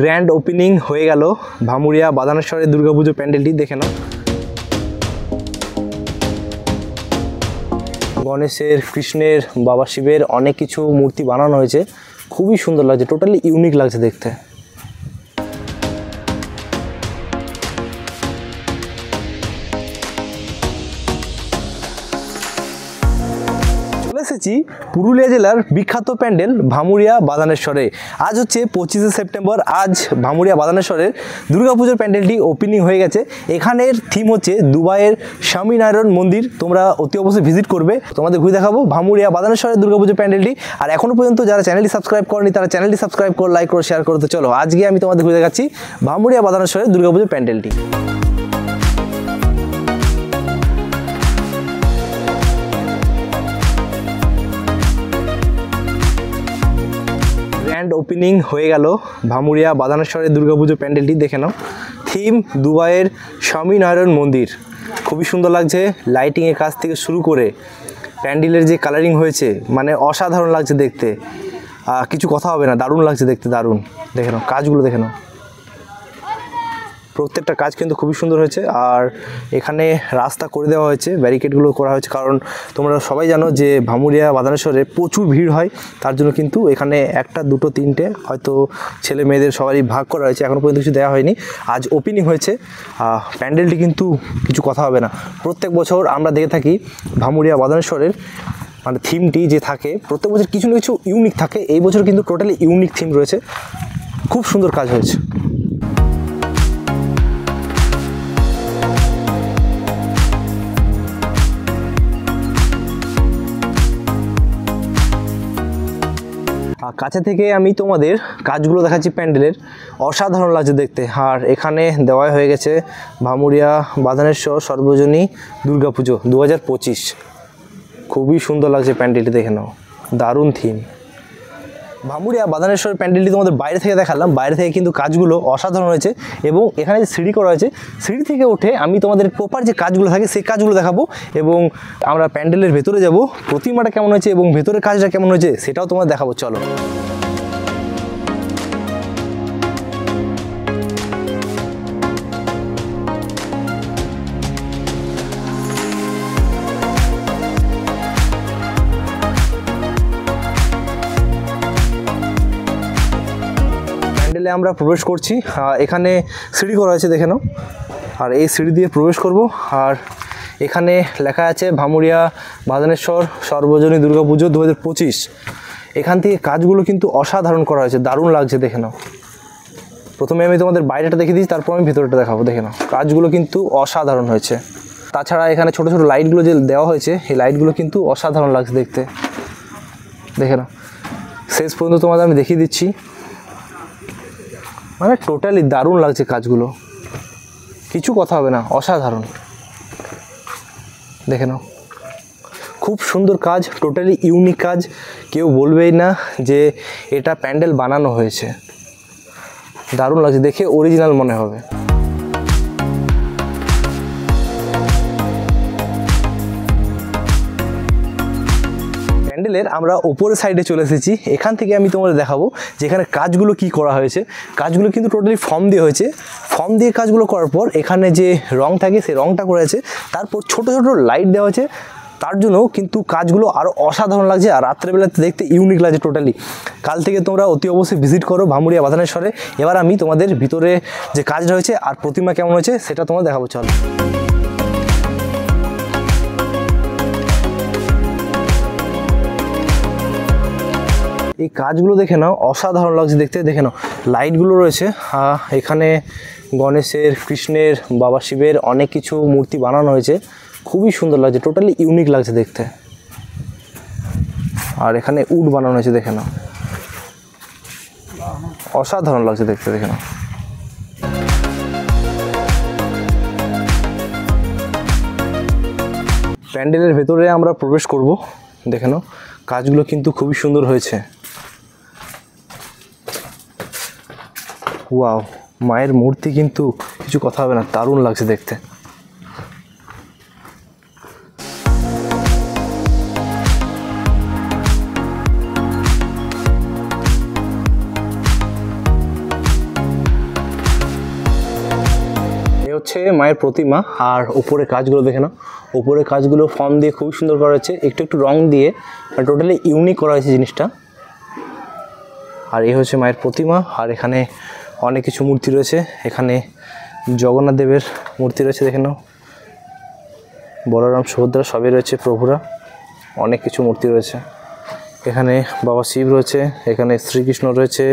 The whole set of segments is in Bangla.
গ্র্যান্ড ওপেনিং হয়ে গেল ভামুরিয়া বাদানেশ্বরের দুর্গাপুজো প্যান্ডেলটি দেখে নাও। গণেশের, কৃষ্ণের, বাবা শিবের অনেক কিছু মূর্তি বানানো হয়েছে, খুবই সুন্দর লাগছে, টোটালি ইউনিক লাগছে দেখতে। এসেছি পুরুলিয়া জেলার বিখ্যাত প্যান্ডেল ভামুরিয়া বাদানেশ্বরে। আজ হচ্ছে 25শে সেপ্টেম্বর। আজ ভামুরিয়া বাদানেশ্বরের দুর্গাপুজোর প্যান্ডেলটি ওপেনিং হয়ে গেছে। এখানের থিম হচ্ছে দুবাইয়ের স্বামীনারায়ণ মন্দির। তোমরা অতি অবশ্যই ভিজিট করবে। তোমাদের ঘুরে দেখাবো ভামুরিয়া বাদানেশ্বরের দুর্গাপুজো প্যান্ডেলটি। আর এখনো পর্যন্ত যারা চ্যানেলটি সাবস্ক্রাইব করেনি তারা চ্যানেলটি সাবস্ক্রাইব করো, লাইক করো, শেয়ার করো। তো চলো আজকে আমি তোমাদের ঘুরে দেখাচ্ছি ভামুরিয়া বাদানেশ্বরের দুর্গাপুজোর প্যান্ডেলটি। গ্র্যান্ড ওপেনিং হয়ে গেল ভামুরিয়া বাদানেশ্বরের দুর্গাপুজো প্যান্ডেলটি দেখে নাও। থিম দুবাইয়ের স্বামীনারায়ণ মন্দির, খুবই সুন্দর লাগছে। লাইটিংয়ের কাজ থেকে শুরু করে প্যান্ডেলের যে কালারিং হয়েছে মানে অসাধারণ লাগছে দেখতে, কিছু কথা হবে না, দারুণ লাগছে দেখতে, দারুণ। দেখে নাও কাজগুলো, দেখে নাও প্রত্যেকটা কাজ কিন্তু খুবই সুন্দর হয়েছে। আর এখানে রাস্তা করে দেওয়া হয়েছে, ব্যারিকেডগুলো করা হয়েছে, কারণ তোমরা সবাই জানো যে ভামুরিয়া বাদানেশ্বরে প্রচুর ভিড় হয়, তার জন্য কিন্তু এখানে একটা, দুটো, তিনটে হয়তো ছেলে মেয়েদের সবারই ভাগ করা হয়েছে, এখনও পর্যন্ত কিছু দেওয়া হয়নি। আজ ওপেনিং হয়েছে। প্যান্ডেলটি কিন্তু কিছু কথা হবে না। প্রত্যেক বছর আমরা দেখে থাকি ভামুরিয়া বাদানেশ্বরের মানে থিমটি যে থাকে, প্রত্যেক বছর কিছু না কিছু ইউনিক থাকে। এই বছর কিন্তু টোটালি ইউনিক থিম রয়েছে, খুব সুন্দর কাজ হয়েছে। কাছে থেকে আমি তোমাদের কাজগুলো দেখাচ্ছি প্যান্ডেলের, অসাধারণ লাগছে দেখতে। আর এখানে দেওয়া হয়ে গেছে ভামুরিয়া বাদানেশ্বর সর্বজনীন দুর্গাপুজো 2025। খুবই সুন্দর লাগছে প্যান্ডেলটি, দেখে নাও, দারুণ থিম। ভামুরিয়া বাদানেশ্বর প্যান্ডেলটি তোমাদের বাইরে থেকে দেখালাম, বাইরে থেকে কিন্তু কাজগুলো অসাধারণ হয়েছে। এবং এখানে যে সিঁড়ি করা হয়েছে, সিঁড়ি থেকে উঠে আমি তোমাদের প্রপার যে কাজগুলো থাকে সেই কাজগুলো দেখাবো। এবং আমরা প্যান্ডেলের ভেতরে যাব, প্রতিমাটা কেমন হয়েছে এবং ভেতরের কাজটা কেমন হয়েছে সেটাও তোমাদের দেখাবো। চলো আমরা প্রবেশ করছি। এখানে সিঁড়ি করা হয়েছে, দেখে নাও। আর এই সিঁড়ি দিয়ে প্রবেশ করব। আর এখানে লেখা আছে ভামুরিয়া বাদানেশ্বর সর্বজনীন দুর্গাপুজো 2025। এখান থেকে কাজগুলো কিন্তু অসাধারণ করা হয়েছে, দারুণ লাগছে, দেখে নাও। প্রথমে আমি তোমাদের বাইরেটা দেখে দিই, তারপর আমি ভেতরটা দেখাবো। দেখে নাও কাজগুলো কিন্তু অসাধারণ হয়েছে। তাছাড়া এখানে ছোট ছোট লাইটগুলো যে দেওয়া হয়েছে, এই লাইটগুলো কিন্তু অসাধারণ লাগছে দেখতে, দেখে নাও। শেষ পর্যন্ত তোমাদের আমি দেখিয়ে দিচ্ছি, মানে টোটালি দারুণ লাগছে কাজগুলো, কিছু কথা হবে না, অসাধারণ। দেখে নাও খুব সুন্দর কাজ, টোটালি ইউনিক কাজ, কেউ বলবেই না যে এটা প্যান্ডেল বানানো হয়েছে। দারুণ লাগছে দেখে, অরিজিনাল মনে হবে। প্যান্ডেলের আমরা ওপরের সাইডে চলে এসেছি। এখান থেকে আমি তোমাদের দেখাবো যেখানে কাজগুলো কি করা হয়েছে। কাজগুলো কিন্তু টোটালি ফর্ম দিয়ে হয়েছে। ফর্ম দিয়ে কাজগুলো করার পর এখানে যে রং থাকে সেই রংটা করেছে, তারপর ছোট ছোট লাইট দেওয়া হয়েছে, তার জন্য কিন্তু কাজগুলো আরও অসাধারণ লাগছে। আর রাত্রেবেলাতে দেখতে ইউনিক লাগছে টোটালি। কাল থেকে তোমরা অতি অবশ্যই ভিজিট করো ভামুরিয়া বাদানেশ্বরে। এবার আমি তোমাদের ভিতরে যে কাজ রয়েছে আর প্রতিমা কেমন হয়েছে সেটা তোমাদের দেখাবো। চলো এই কাজগুলো দেখে নাও, অসাধারণ লাগছে দেখতে। দেখে নাও লাইটগুলো রয়েছে। এখানে গণেশের, কৃষ্ণের, বাবা শিবের অনেক কিছু মূর্তি বানানো হয়েছে, খুবই সুন্দর লাগছে, টোটালি ইউনিক লাগছে দেখতে। আর এখানে উড বানানো হয়েছে, দেখে নাও, অসাধারণ লাগছে দেখতে, দেখে নাও। প্যান্ডেলের ভেতরে আমরা প্রবেশ করব। দেখে নাও কাজগুলো কিন্তু খুবই সুন্দর হয়েছে। ওয়াও, মায়ের মূর্তি কিন্তু কিছু কথা হবে না, দারুণ লাগছে দেখতে। হচ্ছে মায়ের প্রতিমা, আর উপরে কাজগুলো দেখে নাও। উপরে কাজগুলো ফর্ম দিয়ে খুবই সুন্দর করা হয়েছে, একটু একটু রং দিয়ে টোটালি ইউনিক করা হয়েছে জিনিসটা। আর এই হচ্ছে মায়ের প্রতিমা, আর এখানে অনেক কিছু মূর্তি রয়েছে। এখানে জগন্নাথ দেবের মূর্তি রয়েছে দেখে নাও, বলরাম সুভদ্রা সবই রয়েছে, প্রভুরা অনেক কিছু মূর্তি রয়েছে। এখানে বাবা শিব রয়েছে, এখানে শ্রীকৃষ্ণ রয়েছে,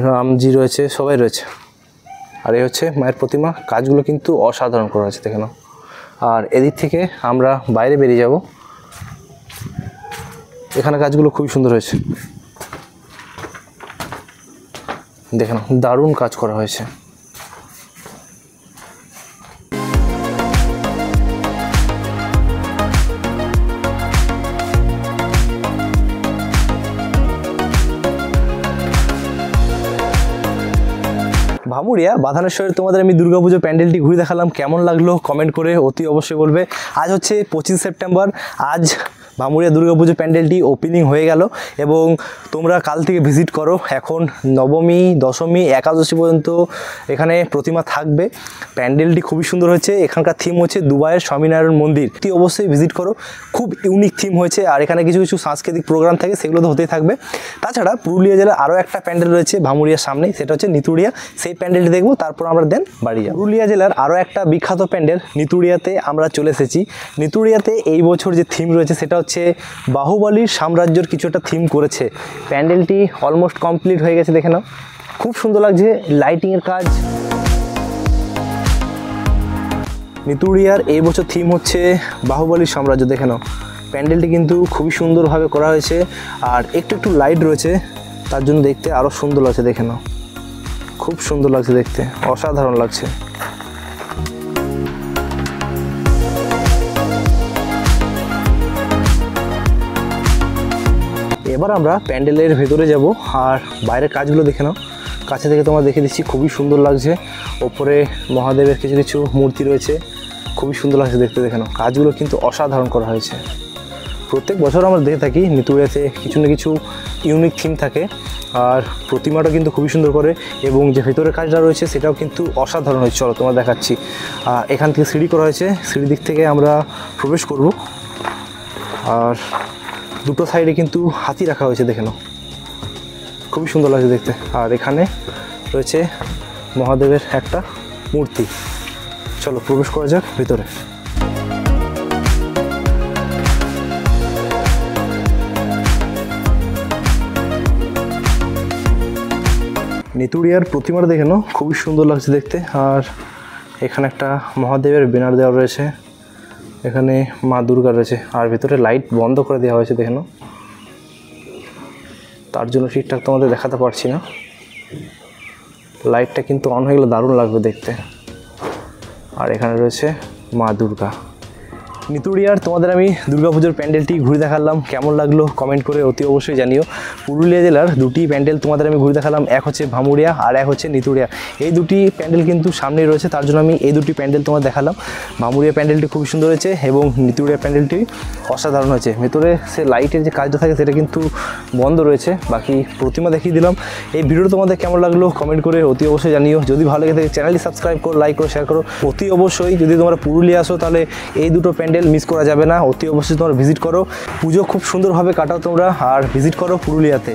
রামজি রয়েছে, সবাই রয়েছে। আর এই হচ্ছে মায়ের প্রতিমা। কাজগুলো কিন্তু অসাধারণ করা হয়েছে দেখে নাও। আর এদিক থেকে আমরা বাইরে বেরিয়ে যাব। এখানে কাজগুলো খুবই সুন্দর হয়েছে দেখে নাও, দারুণ কাজ করা হয়েছে। ভামুরিয়া বাধানেশ্বরের তোমাদের আমি দুর্গাপুজো প্যান্ডেলটি ঘুরে দেখালাম, কেমন লাগলো কমেন্ট করে অতি অবশ্যই বলবে। আজ হচ্ছে 25 সেপ্টেম্বর, আজ ভামুরিয়া দুর্গাপুজো প্যান্ডেলটি ওপেনিং হয়ে গেল এবং তোমরা কাল থেকে ভিজিট করো। এখন নবমী, দশমী, একাদশী পর্যন্ত এখানে প্রতিমা থাকবে। প্যান্ডেলটি খুবই সুন্দর হয়েছে, এখানকার থিম হচ্ছে দুবাইয়ের স্বামীনারায়ণ মন্দির। অবশ্যই ভিজিট করো, খুব ইউনিক থিম হয়েছে। আর এখানে কিছু কিছু সাংস্কৃতিক প্রোগ্রাম থাকে, সেগুলো তো হতেই থাকবে। তাছাড়া পুরুলিয়া জেলার আরও একটা প্যান্ডেল রয়েছে ভামুরিয়ার সামনে, সেটা হচ্ছে নিতুড়িয়া। সেই প্যান্ডেলটি দেখবো, তারপর আমরা দেন বাড়ি যাবো। পুরুলিয়া জেলার আরও একটা বিখ্যাত প্যান্ডেল নিতুড়িয়াতে আমরা চলে এসেছি। নিতুড়িয়াতে এই বছর যে থিম রয়েছে সেটা হচ্ছে বাহুবলীর সাম্রাজ্যের কিছু একটা থিম করেছে। প্যান্ডেলটি অলমোস্ট কমপ্লিট হয়ে গেছে দেখে নাও, খুব সুন্দর লাগছে লাইটিংয়ের কাজ। নিতুড়িয়ার এই বছর থিম হচ্ছে বাহুবলীর সাম্রাজ্য দেখে নাও। প্যান্ডেলটি কিন্তু খুবই সুন্দরভাবে করা হয়েছে, আর একটু একটু লাইট রয়েছে, তার জন্য দেখতে আরও সুন্দর লাগছে দেখে নাও, খুব সুন্দর লাগছে দেখতে, অসাধারণ লাগছে। এবার আমরা প্যান্ডেলের ভেতরে যাব, আর বাইরের কাজগুলো দেখে নাও। কাছে থেকে তোমার দেখে দিচ্ছি, খুবই সুন্দর লাগছে। ওপরে মহাদেবের কিছু কিছু মূর্তি রয়েছে, খুবই সুন্দর লাগছে দেখতে দেখে নাও। কাজগুলো কিন্তু অসাধারণ করা হয়েছে। প্রত্যেক বছর আমরা দেখে থাকি নিতুড়িয়াতে কিছু না কিছু ইউনিক থিম থাকে, আর প্রতিমাটা কিন্তু খুবই সুন্দর করে, এবং যে ভেতরের কাজটা রয়েছে সেটাও কিন্তু অসাধারণ হয়েছে। চলো তোমার দেখাচ্ছি। এখান থেকে সিঁড়ি করা হয়েছে, সিঁড়ি দিক থেকে আমরা প্রবেশ করব। আর দুটো সাইডে কিন্তু হাতি রাখা হয়েছে দেখে নাও, খুবই সুন্দর লাগছে দেখতে। আর এখানে রয়েছে মহাদেবের একটা মূর্তি। চলো প্রবেশ করা যাক ভিতরে। নিতুড়িয়ার প্রতিমাটা দেখে নাও, খুবই সুন্দর লাগছে দেখতে। আর এখানে একটা মহাদেবের ব্যানার দেওয়া রয়েছে, এখানে মা দুর্গা রয়েছে, আর ভিতরে লাইট বন্ধ করে দেওয়া হয়েছে দেখে নাও, তার জন্য ঠিকঠাক তোমাদের দেখাতে পারছি না। লাইটটা কিন্তু অন হয়ে গেলে দারুণ লাগবে দেখতে। আর এখানে রয়েছে মা দুর্গা। নিতুড়িয়ার তোমাদের আমি দুর্গাপুজোর প্যান্ডেলটি ঘুরে দেখালাম, কেমন লাগলো কমেন্ট করে অতি অবশ্যই জানিও। পুরুলিয়া জেলার দুটি প্যান্ডেল তোমাদের আমি ঘুরে দেখালাম, এক হচ্ছে ভামুরিয়া আর এক হচ্ছে নিতুড়িয়া। এই দুটি প্যান্ডেল কিন্তু সামনেই রয়েছে, তার জন্য আমি এই দুটি প্যান্ডেল তোমাদের দেখালাম। ভামুরিয়া প্যান্ডেলটি খুবই সুন্দর হয়েছে এবং নিতুড়িয়া প্যান্ডেলটি অসাধারণ হয়েছে। ভেতরে সে লাইটের যে কাজটা থাকে সেটা কিন্তু বন্ধ রয়েছে। বাকি প্রতিমা দেখিয়ে দিলাম। এই ভিডিওটা তোমাদের কেমন লাগলো কমেন্ট করে অতি অবশ্যই জানিও। যদি ভালো লাগে থাকে চ্যানেলটি সাবস্ক্রাইব করো, লাইক করো, শেয়ার করো। অতি অবশ্যই যদি তোমরা পুরুলিয়া আসো তাহলে এই দুটো প্যান্ডেল মিস করা যাবে না, অতি অবশ্যই তোমরা ভিজিট করো। পুজো খুব সুন্দরভাবে কাটাও তোমরা, আর ভিজিট করো পুরুলিয়াতে।